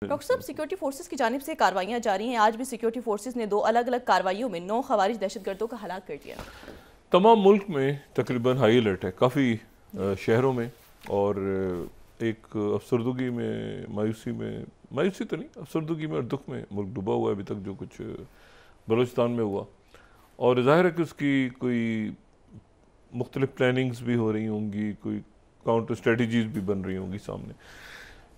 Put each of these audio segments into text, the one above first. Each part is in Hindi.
डॉक्टर साहब, सिक्योरिटी फोर्सेस की जानिब से कार्रवाइयाँ जारी हैं। आज भी सिक्योरिटी फोर्सेस ने 2 अलग अलग कार्रवाइयों में 9 खवारिज दहशतगर्दों का हलाक कर दिया। तमाम मुल्क में तकरीबन हाई अलर्ट है काफ़ी शहरों में। और एक अफसरदगी में, मायूसी तो नहीं, अफसरदगी में और दुख में मुल्क डूबा हुआ है अभी तक, जो कुछ बलूचिस्तान में हुआ। और ज़ाहिर है कि उसकी कोई मुख्तलिफ प्लानिंग्स भी हो रही होंगी, कोई काउंटर स्ट्रेटजीज भी बन रही होंगी सामने,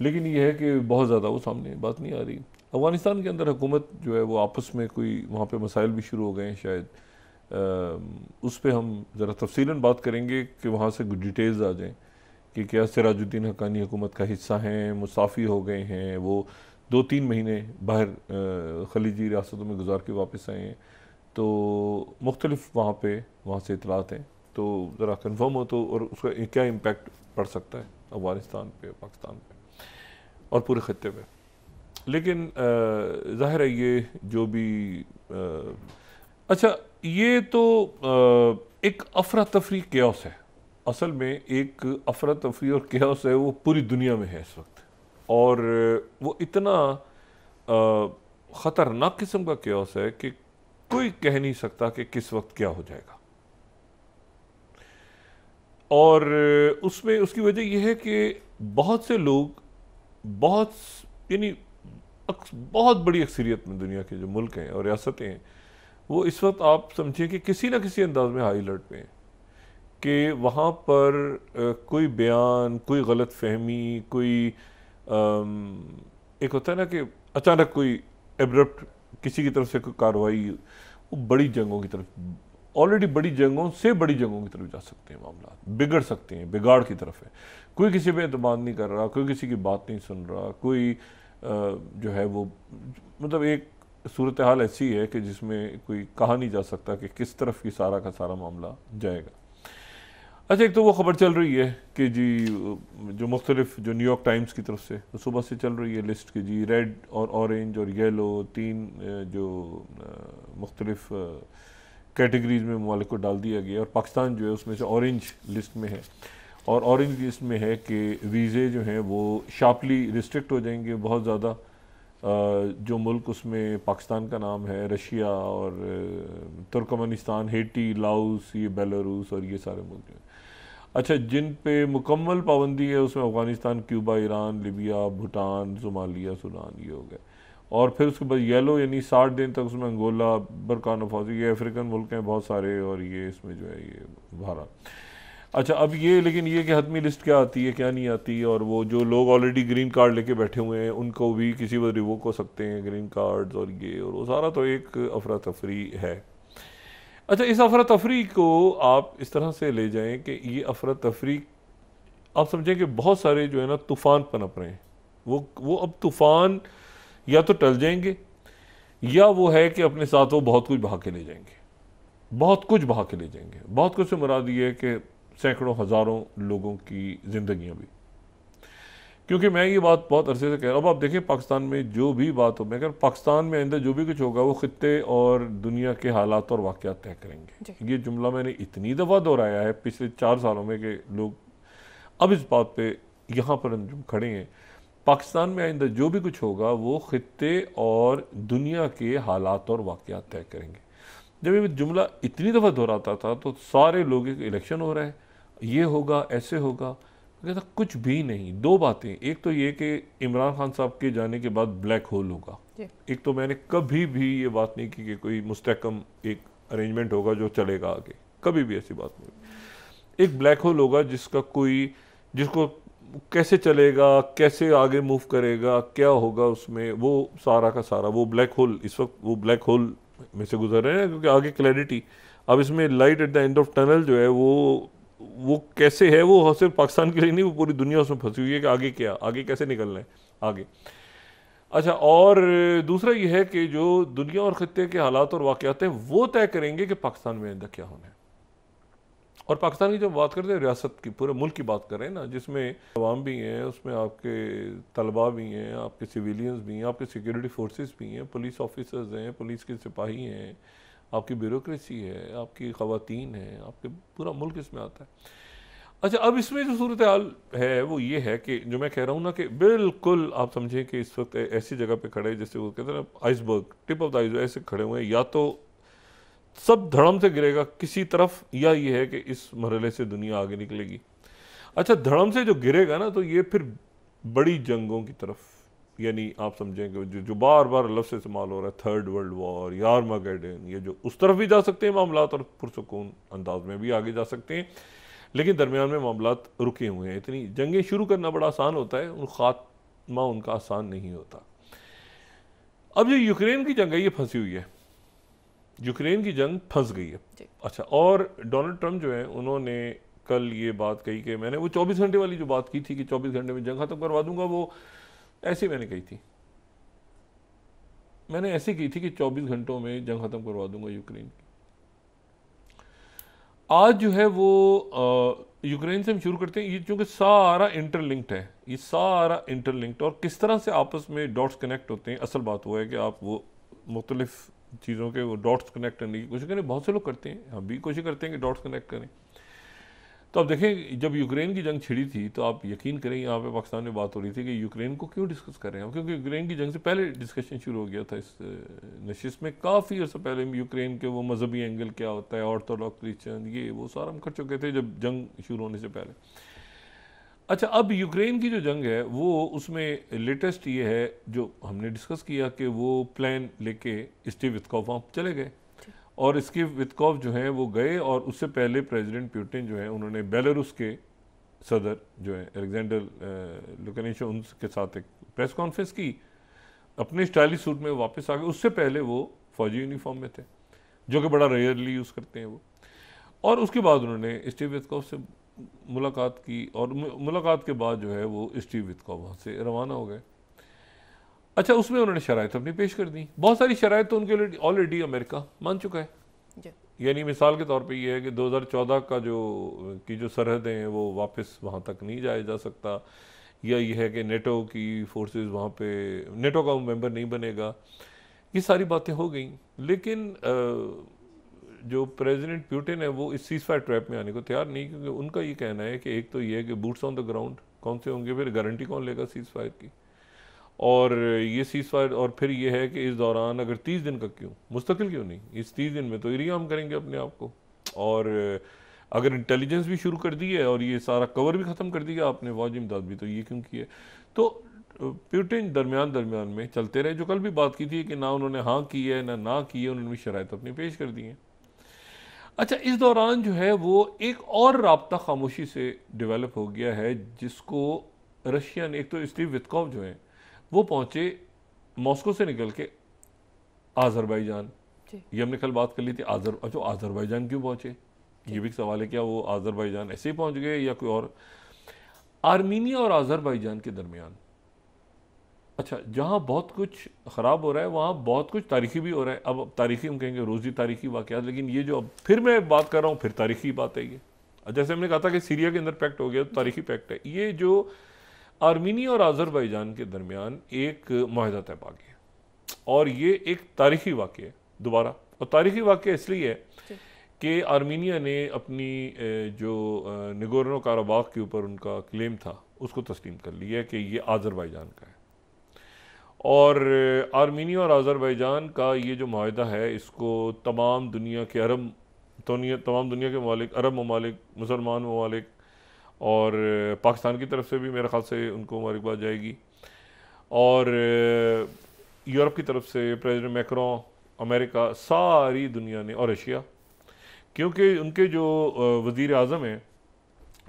लेकिन ये है कि बहुत ज़्यादा वो सामने बात नहीं आ रही। अफ़गानिस्तान के अंदर हुकूमत जो है वो आपस में कोई वहाँ पे मसाइल भी शुरू हो गए हैं शायद। उस पर हम ज़रा तफसीलन बात करेंगे कि वहाँ से कुछ डिटेल्स आ जाएँ कि क्या सिराजुद्दीन हक्कानी हुकूमत का हिस्सा हैं, मुसाफ़ी हो गए हैं, वो 2-3 महीने बाहर खलीजी रियासतों में गुजार के वापस आए हैं। तो मुख्तलिफ वहाँ से इतलात हैं, तो ज़रा कन्फर्म हो तो, और उसका क्या इम्पेक्ट पड़ सकता है अफ़गानिस्तान पे, पाकिस्तान पे और पूरे खत्ते पे। लेकिन ज़ाहिर है ये जो भी अच्छा, ये तो एक अफरा तफरी केओस है। असल में एक अफरा तफरी और केओस है, वो पूरी दुनिया में है इस वक्त। और वो इतना ख़तरनाक किस्म का केओस है कि कोई कह नहीं सकता कि किस वक्त क्या हो जाएगा। और उसमें उसकी वजह यह है कि बहुत से लोग, बहुत यानी बहुत बड़ी अक्सरियत में दुनिया के जो मुल्क हैं और रियासतें हैं, वो इस वक्त आप समझिए कि किसी ना किसी अंदाज में हाई अलर्ट पे हैं कि वहाँ पर कोई बयान, कोई गलत फहमी, कोई एक होता है ना कि अचानक कोई एब्रप्ट किसी की तरफ से कोई कार्रवाई, वो बड़ी जंगों की तरफ, ऑलरेडी बड़ी जंगों से बड़ी जंगों की तरफ जा सकते हैं, मामला बिगड़ सकते हैं, बिगाड़ की तरफ है। कोई किसी पे एतमाद नहीं कर रहा, कोई किसी की बात नहीं सुन रहा, कोई जो है वो, मतलब एक सूरत हाल ऐसी है कि जिसमें कोई कहा नहीं जा सकता कि किस तरफ की सारा का सारा मामला जाएगा। अच्छा, एक तो वो खबर चल रही है कि जी जो मुख्तलिफ, जो न्यूयॉर्क टाइम्स की तरफ से तो सुबह से चल रही है लिस्ट कि जी रेड और ऑरेंज और येलो 3 जो मुख्तलिफ कैटेगरीज में ममालिक को डाल दिया गया, और पाकिस्तान जो है उसमें से ऑरेंज लिस्ट में है। और ऑरेंज लिस्ट में है कि वीज़े जो हैं वो शार्पली रिस्ट्रिक्ट हो जाएंगे बहुत ज़्यादा। जो मुल्क, उसमें पाकिस्तान का नाम है, रशिया और तुर्कमेनिस्तान, हेटी, लाओस, ये बेलारूस और ये सारे मुल्क हैं। अच्छा, जिन पे मुकम्मल पाबंदी है उसमें Afghanistan, Cuba, Iran, Libya, Bhutan, Somalia, Sudan, ये हो गए। और फिर उसके बाद येलो यानी 60 दिन तक उसमें अंगोला, बरकाना फासो, ये अफ्रीकन मुल्क हैं बहुत सारे, और ये इसमें जो है ये भारत। अच्छा, अब ये, लेकिन ये कि हतमी लिस्ट क्या आती है क्या नहीं आती, और वो जो लोग ऑलरेडी ग्रीन कार्ड लेके बैठे हुए हैं उनको भी किसी वक्त रिवोक हो सकते हैं ग्रीन कार्ड्स, और ये और वो सारा तो एक अफरा तफरी है। अच्छा, इस अफरा तफरी को आप इस तरह से ले जाएं कि ये अफरा तफरी, आप समझें कि बहुत सारे जो है ना तूफ़ान पनप रहे हैं। वो अब तूफ़ान या तो टल जाएंगे, या वो है कि अपने साथ वो बहुत कुछ बहा के ले जाएंगे, बहुत कुछ बहा के ले जाएंगे। बहुत कुछ से मुराद ये है कि सैकड़ों हज़ारों लोगों की ज़िंदगियाँ भी। क्योंकि मैं ये बात बहुत अरसे से कह रहा हूँ, अब आप देखें पाकिस्तान में जो भी बात हो, मैं कह रहा हूँ पाकिस्तान में अंदर जो भी कुछ होगा वो खित्ते और दुनिया के हालात और वाक़यात तय करेंगे। ये जुमला मैंने इतनी दफ़ा दोहराया है पिछले 4 सालों में कि लोग अब इस बात पे यहाँ पर जो खड़े हैं, पाकिस्तान में आइंदा जो भी कुछ होगा वो खित्ते और दुनिया के हालात और वाक़यात तय करेंगे। जब ये जुमला इतनी दफ़ा दोहराता था तो सारे लोग, इलेक्शन हो रहा है, ये होगा, ऐसे होगा, कहता कुछ भी नहीं। 2 बातें, एक तो ये कि इमरान खान साहब के जाने के बाद ब्लैक होल होगा। एक तो मैंने कभी भी ये बात नहीं की कि कोई मुस्तहकम एक अरेंजमेंट होगा जो चलेगा आगे, कभी भी ऐसी बात नहीं। एक ब्लैक होल होगा जिसका कोई, जिसको कैसे चलेगा, कैसे आगे मूव करेगा, क्या होगा उसमें, वो सारा का सारा वो ब्लैक होल, इस वक्त वो ब्लैक होल में से गुजर रहे हैं, क्योंकि आगे क्लैरिटी, अब इसमें light at the end of tunnel जो है वो कैसे है, वो सिर्फ पाकिस्तान के लिए नहीं, वो पूरी दुनिया उसमें फंसी हुई है कि आगे क्या, आगे कैसे निकलना है आगे। अच्छा, और दूसरा ये है कि जो दुनिया और खत्ते के हालात और वाक़यात हैं वो तय करेंगे कि पाकिस्तान में आइंदा क्या होना है। और पाकिस्तान की जब बात करते हैं, रियासत की, पूरे मुल्क की बात कर रहे हैं ना, जिसमें अवाम भी हैं, उसमें आपके तलबा भी हैं, आपके सिविलियंस भी हैं, आपके सिक्योरिटी फोर्सेस भी हैं, पुलिस ऑफिसर्स हैं, पुलिस के सिपाही हैं, आपकी ब्यूरोक्रेसी है, आपकी ख़वातीन हैं, आपके पूरा मुल्क इसमें आता है। अच्छा, अब इसमें जो सूरत हाल है वो ये है कि जो मैं कह रहा हूँ ना कि बिल्कुल आप समझें कि इस वक्त ऐसी जगह पे खड़े हैं जैसे वो कहते हैं ना iceberg, tip of the iceberg, ऐसे खड़े हुए हैं। या तो सब धड़म से गिरेगा किसी तरफ, या ये है कि इस मरहले से दुनिया आगे निकलेगी। अच्छा, धड़म से जो गिरेगा ना तो ये फिर बड़ी जंगों की तरफ, यानी आप समझेंगे जो बार बार लफ्ज़ इस्तेमाल हो रहा है, थर्ड वर्ल्ड वॉर, यार्मागेडन, ये जो उस तरफ भी जा सकते हैं मामलात और पुरसुकून अंदाज में भी आगे जा सकते हैं, लेकिन दरमियान में मामलात रुके हुए हैं। इतनी जंगें शुरू करना बड़ा आसान होता है, उन खात्मा उनका आसान नहीं होता। अब जो यूक्रेन की जंग है ये फंसी हुई है, यूक्रेन की जंग फंस गई है। अच्छा, और डोनाल्ड ट्रंप जो है उन्होंने कल ये बात कही कि मैंने वो 24 घंटे वाली जो बात की थी कि 24 घंटे में जंग खत्म करवा दूंगा, वो ऐसे मैंने कही थी, मैंने ऐसे की थी कि 24 घंटों में जंग खत्म करवा दूंगा यूक्रेन की। आज जो है वो यूक्रेन से हम शुरू करते हैं। ये चूंकि सारा इंटरलिंक्ड है, ये सारा इंटरलिंक्ड, और किस तरह से आपस में डॉट्स कनेक्ट होते हैं, असल बात वो है कि आप वो मुख्तलिफ चीज़ों के वो डॉट्स कनेक्ट करने की कोशिश करें। बहुत से लोग करते हैं, हम भी कोशिश करते हैं कि डॉट्स कनेक्ट करें। तो अब देखें, जब यूक्रेन की जंग छिड़ी थी तो आप यकीन करें यहाँ पे पाकिस्तान में बात हो रही थी कि यूक्रेन को क्यों डिस्कस कर रहे हैं, क्योंकि यूक्रेन की जंग से पहले डिस्कशन शुरू हो गया था इस नशिस्त में। काफ़ी अर्सा पहले यूक्रेन के वो मजहबी एंगल क्या होता है, ऑर्थोडॉक्स क्रिश्चियन, ये वो सारा हम कर चुके थे जब जंग शुरू होने से पहले। अच्छा, अब यूक्रेन की जो जंग है वो उसमें लेटेस्ट ये है जो हमने डिस्कस किया कि वो प्लान लेके स्टीव वित्कॉफ वहाँ चले गए, और इसके वित्कॉफ जो हैं वो गए, और उससे पहले प्रेसिडेंट पुतिन जो है उन्होंने बेलारूस के सदर जो है अलेक्जेंडर लुकाशेंको उनके साथ एक प्रेस कॉन्फ्रेंस की, अपने स्टाइलिश सूट में वापस आ गए। उससे पहले वो फौजी यूनिफॉर्म में थे, जो कि बड़ा रेयरली यूज़ करते हैं वो। और उसके बाद उन्होंने स्टीव वित्कॉफ से मुलाकात की, और मुलाकात के बाद जो है वो स्टीव वित्कॉफ वहाँ से रवाना हो गए। अच्छा, उसमें उन्होंने शराइत अपनी पेश कर दी। बहुत सारी शराइत तो उनके ऑलरेडी अमेरिका मान चुका है। यानी मिसाल के तौर पे ये है कि 2014 का जो सरहदें हैं वो वापस वहाँ तक नहीं जाया जा सकता, या ये है कि नेटो की फोर्सेस वहाँ पे, नेटो का मेंबर नहीं बनेगा, ये सारी बातें हो गई। लेकिन जो प्रेसिडेंट पुतिन है वो इस सीज़फायर ट्रैप में आने को तैयार नहीं, क्योंकि उनका ये कहना है कि एक तो ये है कि बूट्स ऑन द ग्राउंड कौन से होंगे, फिर गारंटी कौन लेगा सीज़फायर की, और ये सीज़फायर, और फिर ये है कि इस दौरान अगर 30 दिन का क्यों, मुस्तकिल क्यों नहीं, इस 30 दिन में तो एरिया हम करेंगे अपने आप को, और अगर इंटेलिजेंस भी शुरू कर दी है और ये सारा कवर भी ख़त्म कर दिया आपने, वाज इमदाद भी तो ये क्यों किए। तो पुतिन दरमियान में चलते रहे, जो कल भी बात की थी कि ना उन्होंने हाँ की है ना की है, उन्होंने भी शराइत अपनी पेश कर दी हैं। अच्छा, इस दौरान जो है वो एक और राब्ता खामोशी से डेवलप हो गया है, जिसको रशियन, एक तो स्टीव वित्कॉफ जो हैं वो पहुंचे मॉस्को से निकल के आज़रबाईजान, ये हमने कल बात कर ली थी। आज़रबाईजान क्यों पहुंचे, ये भी सवाल है, क्या वो आज़रबाईजान ऐसे ही पहुंच गए या कोई और। आर्मीनिया और आज़रबाईजान के दरमियान, अच्छा, जहाँ बहुत कुछ ख़राब हो रहा है वहाँ बहुत कुछ तारीखी भी हो रहा है। अब तारीखी हम कहेंगे रोज़ी तारीखी वाक़यात, लेकिन ये जो अब फिर मैं बात कर रहा हूँ फिर तारीखी बात है ये। जैसे हमने कहा था कि सीरिया के अंदर पैक्ट हो गया, तो तारीखी पैक्ट है ये। जो आर्मीनिया और आज़रबाईजान के दरमियान एक माहिदा तय पा गया, और ये एक तारीखी वाक़या है दोबारा। और तारीखी वाक़या इसलिए है कि आर्मीनिया ने अपनी जो नगोर्नो काराबाख के ऊपर उनका क्लेम था उसको तस्लीम कर लिया कि ये आज़रबाईजान का है, और आर्मीनिया और आज़रबाईजान का ये जो माहिदा है इसको तमाम दुनिया के तमाम दुनिया के ममालिक, अरब ममालिक, मुसलमान ममालिक, और पाकिस्तान की तरफ से भी मेरे ख्याल से उनको मुबारकबाद जाएगी, और यूरोप की तरफ से प्रेसिडेंट मैक्रोन, अमेरिका, सारी दुनिया ने, और रशिया, क्योंकि उनके जो वज़ीर आज़म हैं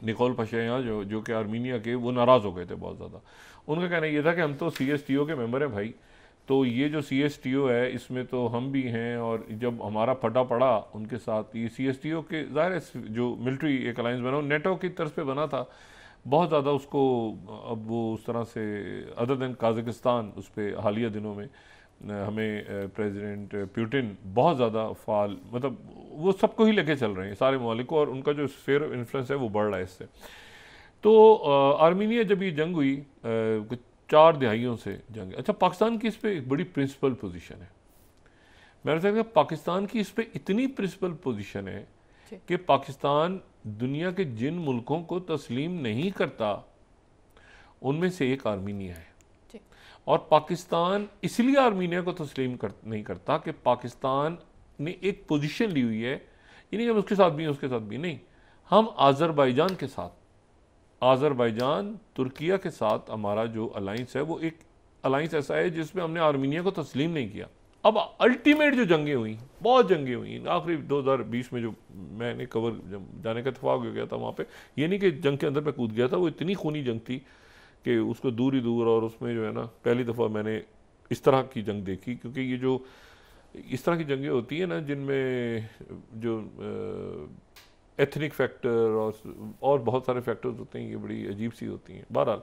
निकोल पाशियान जो कि आर्मीनिया के, वो नाराज़ हो गए थे बहुत ज़्यादा। उनका कहना ये था कि हम तो CSTO के मेंबर हैं भाई, तो ये जो CSTO है इसमें तो हम भी हैं, और जब हमारा फटा पड़ा उनके साथ, ये CSTO के ज़ाहिर है जो मिलिट्री एक अलायंस बना नेटो की तरफ पे बना था, बहुत ज़्यादा उसको अब वो उस तरह से अदर दैन काज़ाकिस्तान उस पर हालिया दिनों में हमें प्रेसिडेंट पुतिन बहुत ज़्यादा फ़ाल, मतलब वो सबको ही लेके चल रहे हैं सारे ममालिक को, और उनका जो स्फीयर ऑफ इन्फ्लुएंस है वो बढ़ रहा है इससे। तो आर्मीनिया जब ये जंग हुई, कुछ 4 दहाइयों से जंग। अच्छा, पाकिस्तान की इस पर एक बड़ी प्रिंसिपल पोजीशन है। मेरे ख्याल में पाकिस्तान की इस पर इतनी प्रिंसिपल पोजीशन है कि पाकिस्तान दुनिया के जिन मुल्कों को तस्लीम नहीं करता उनमें से एक आर्मीनिया है। जी। और पाकिस्तान इसलिए आर्मीनिया को तस्लीम नहीं करता कि पाकिस्तान ने एक पोजीशन ली हुई है, ये नहीं हम उसके साथ भी हैं उसके साथ भी नहीं, हम आज़रबाईजान के साथ, आज़रबाईजान तुर्किया के साथ हमारा जो अलाइंस है वो एक अलाइंस ऐसा है जिसमें हमने आर्मीनिया को तस्लीम नहीं किया। अब अल्टीमेट जो जंगें हुई, बहुत जंगें हुई आखिरी 2020 में, जो मैंने कवर जब जाने का इत्तेफाक हो गया था वहाँ पे, ये नहीं कि जंग के अंदर मैं कूद गया था, वो इतनी खूनी जंग थी कि उसको दूर ही दूर, और उसमें जो है ना पहली दफ़ा मैंने इस तरह की जंग देखी, क्योंकि ये जो इस तरह की जंगें होती हैं ना जिनमें जो एथनिक फैक्टर और बहुत सारे फैक्टर्स होते हैं, ये बड़ी अजीब सी होती हैं। बहरहाल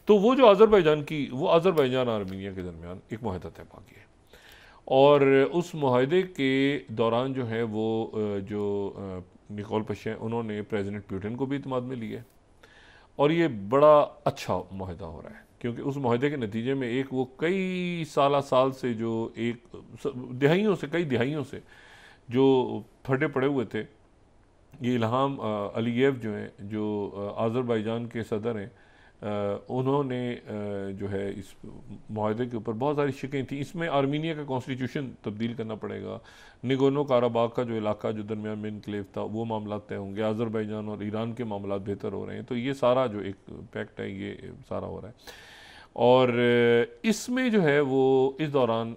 तो वो जो वो आज़रबाईजान आर्मीनिया के दरमियान एक माहिदा तय पा गया है, और उस माहिदे के दौरान जो है वो जो निकोल पशेन उन्होंने प्रेसिडेंट पुतिन को भी इत्मीनान में लिया है, और ये बड़ा अच्छा माहिदा हो रहा है, क्योंकि उस माहिदे के नतीजे में एक वो कई साल से जो एक कई दिहाइयों से जो फटे पड़े हुए थे, ये इल्हाम अलीयेव जो हैं, जो आज़रबाईजान के सदर हैं, उन्होंने जो है इस माहिदे के ऊपर बहुत सारी शिकें थी। इसमें आर्मीनिया का कॉन्स्टिट्यूशन तब्दील करना पड़ेगा, निगोर्नो काराबाग का जो इलाका जो दरमियान में इनक्लेव था वो मामला तय होंगे, आज़रबाईजान और ईरान के मामला बेहतर हो रहे हैं, तो ये सारा जो एक पैक्ट है ये सारा हो रहा है। और इसमें जो है वो इस दौरान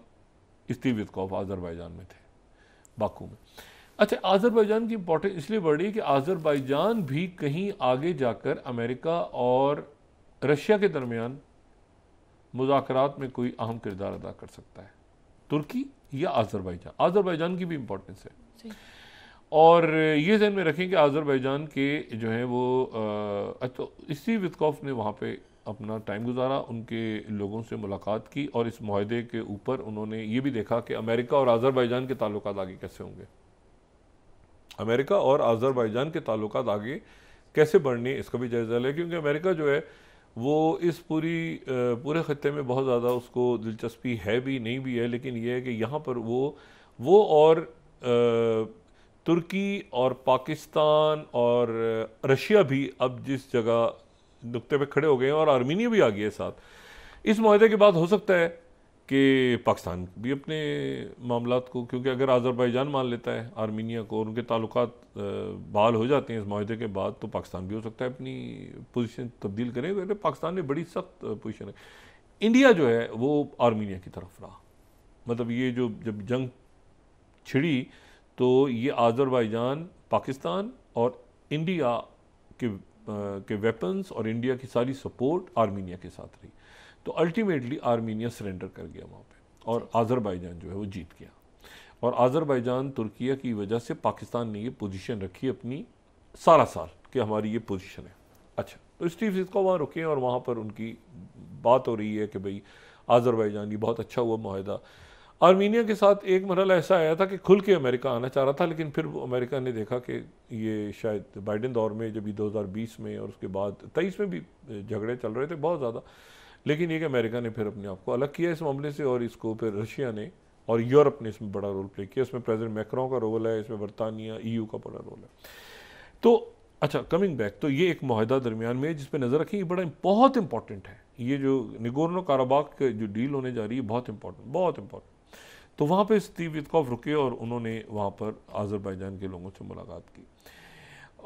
स्टीव वित्कोफ आज़रबाईजान में थे, बाकू में। अच्छा, आज़रबाईजान की इंपॉर्टेंस इसलिए बढ़ रही है कि आज़रबाईजान भी कहीं आगे जाकर अमेरिका और रशिया के दरमियान मुज़ाकरात में कोई अहम किरदार अदा कर सकता है, तुर्की या आज़रबाईजान की भी इंपॉर्टेंस है। और ये ज़हन में रखें कि आज़रबाईजान के जो है वो तो इसी वित्कोफ ने वहाँ पे अपना टाइम गुजारा, उनके लोगों से मुलाकात की, और इस माहिदे के ऊपर उन्होंने ये भी देखा कि अमेरिका और आज़रबाईजान के ताल्लुकात आगे कैसे होंगे, अमेरिका और आज़रबाईजान के ताल्लुकात आगे कैसे बढ़ने, इसका भी जायज़ा लिया, क्योंकि अमेरिका जो है वो इस पूरे ख़त्ते में बहुत ज़्यादा उसको दिलचस्पी है भी नहीं भी है, लेकिन यह है कि यहाँ पर वो और तुर्की और पाकिस्तान और रशिया भी अब जिस जगह नुक्ते पे खड़े हो गए हैं, और आर्मीनिया भी आ गया है साथ, इस माहिदे के बाद हो सकता है कि पाकिस्तान भी अपने मामलात को, क्योंकि अगर आज़रबाईजान मान लेता है आर्मीनिया को और उनके ताल्लुकात बहाल हो जाते हैं इस माहिदे के बाद, तो पाकिस्तान भी हो सकता है अपनी पोजीशन तब्दील करे। वैसे पाकिस्तान में बड़ी सख्त पोजीशन है। इंडिया जो है वो आर्मीनिया की तरफ रहा, मतलब ये जो जब जंग छिड़ी तो ये आज़रबाईजान, पाकिस्तान और इंडिया के वेपन्स और इंडिया की सारी सपोर्ट आर्मीनिया के साथ रही, तो अल्टीमेटली आर्मीनिया सरेंडर कर गया वहाँ पे, और आज़रबाईजान जो है वो जीत गया। और आज़रबाईजान तुर्किया की वजह से पाकिस्तान ने ये पोजीशन रखी अपनी सारा साल कि हमारी ये पोजीशन है। अच्छा, तो स्टीव वित्कोफ वहाँ रुके और वहाँ पर उनकी बात हो रही है कि भाई आज़रबाईजान ये बहुत अच्छा हुआ माहिदा। आर्मीनिया के साथ एक मरहला ऐसा आया था कि खुल के अमेरिका आना चाह रहा था, लेकिन फिर अमेरिका ने देखा कि ये शायद बाइडेन दौर में, जब 2020 में और उसके बाद 23 में भी झगड़े चल रहे थे बहुत ज़्यादा, लेकिन ये कि अमेरिका ने फिर अपने आप को अलग किया इस मामले से, और इसको फिर रशिया ने और यूरोप ने इसमें बड़ा रोल प्ले किया। इसमें प्रेसिडेंट मैक्रों का रोल है, इसमें बरतानिया EU का बड़ा रोल है। तो अच्छा, कमिंग बैक, तो ये एक माहिदा दरमियान में जिस पर नज़र रखें, ये बहुत इंपॉर्टेंट है। ये जो निगोर्नो काराबाग जो डील होने जा रही है बहुत इंपॉर्टेंट। तो वहाँ पे स्टीव वित्कोफ रुके और उन्होंने वहाँ पर आज़रबाईजान के लोगों से मुलाकात की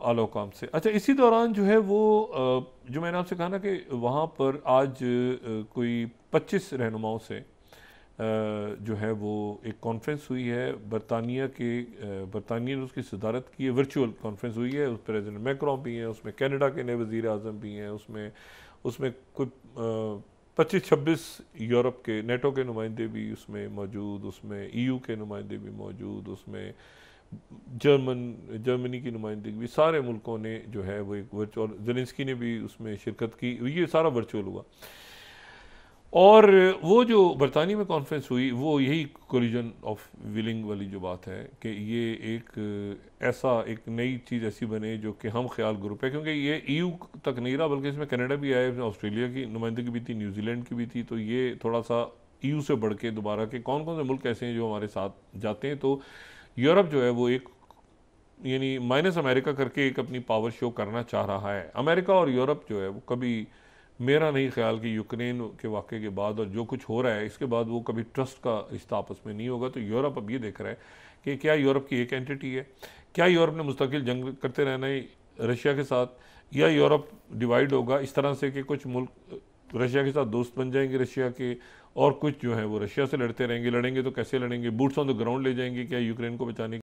आला हुकाम से। अच्छा, इसी दौरान जो है वो जो मैंने आपसे कहा ना कि वहाँ पर आज कोई 25 रहनुमाओं से जो है वो एक कॉन्फ्रेंस हुई है, बरतानिया ने उसकी सदारत की है, वर्चुअल कॉन्फ्रेंस हुई है, उस पर प्रेसिडेंट मैक्रों भी हैं, उसमें कनाडा के नए वज़ीर आज़म भी हैं, उसमें कोई 25-26 यूरोप के नेटो के नुमाइंदे भी उसमें मौजूद, उसमें EU के नुमाइंदे भी मौजूद, उसमें जर्मनी की नुमाइंदगी भी, सारे मुल्कों ने जो है वो एक वर्चुअल, ज़ेलेंस्की ने भी उसमें शिरकत की, ये सारा वर्चुअल हुआ। और वो जो बरतानिया में कॉन्फ्रेंस हुई वो यही कोलिजन ऑफ विलिंग वाली जो बात है कि ये एक नई चीज़ ऐसी बने जो कि हम ख्याल ग्रुप है, क्योंकि ये EU तक नहीं रहा बल्कि इसमें कनाडा भी आया, इसमें ऑस्ट्रेलिया की नुमाइंदगी भी थी, न्यूजीलैंड की भी थी, तो ये थोड़ा सा EU से बढ़ के दोबारा के कौन कौन से मुल्क ऐसे हैं जो हमारे साथ जाते हैं। तो यूरोप जो है वो एक यानी माइनस अमेरिका करके एक अपनी पावर शो करना चाह रहा है। अमेरिका और यूरोप जो है वो कभी, मेरा नहीं ख्याल कि यूक्रेन के वाक़े के बाद और जो कुछ हो रहा है इसके बाद वो कभी ट्रस्ट का रिश्ता आपस में नहीं होगा। तो यूरोप अब ये देख रहा है कि क्या यूरोप की एक एंटिटी है, क्या यूरोप ने मुस्तकिल जंग करते रहना है रशिया के साथ, या यूरोप डिवाइड होगा इस तरह से कि कुछ मुल्क रशिया के साथ दोस्त बन जाएंगे रशिया के, और कुछ जो है वो रशिया से लड़ते रहेंगे। लड़ेंगे तो कैसे लड़ेंगे, बूट्स ऑन द ग्राउंड ले जाएंगे क्या यूक्रेन को बचाने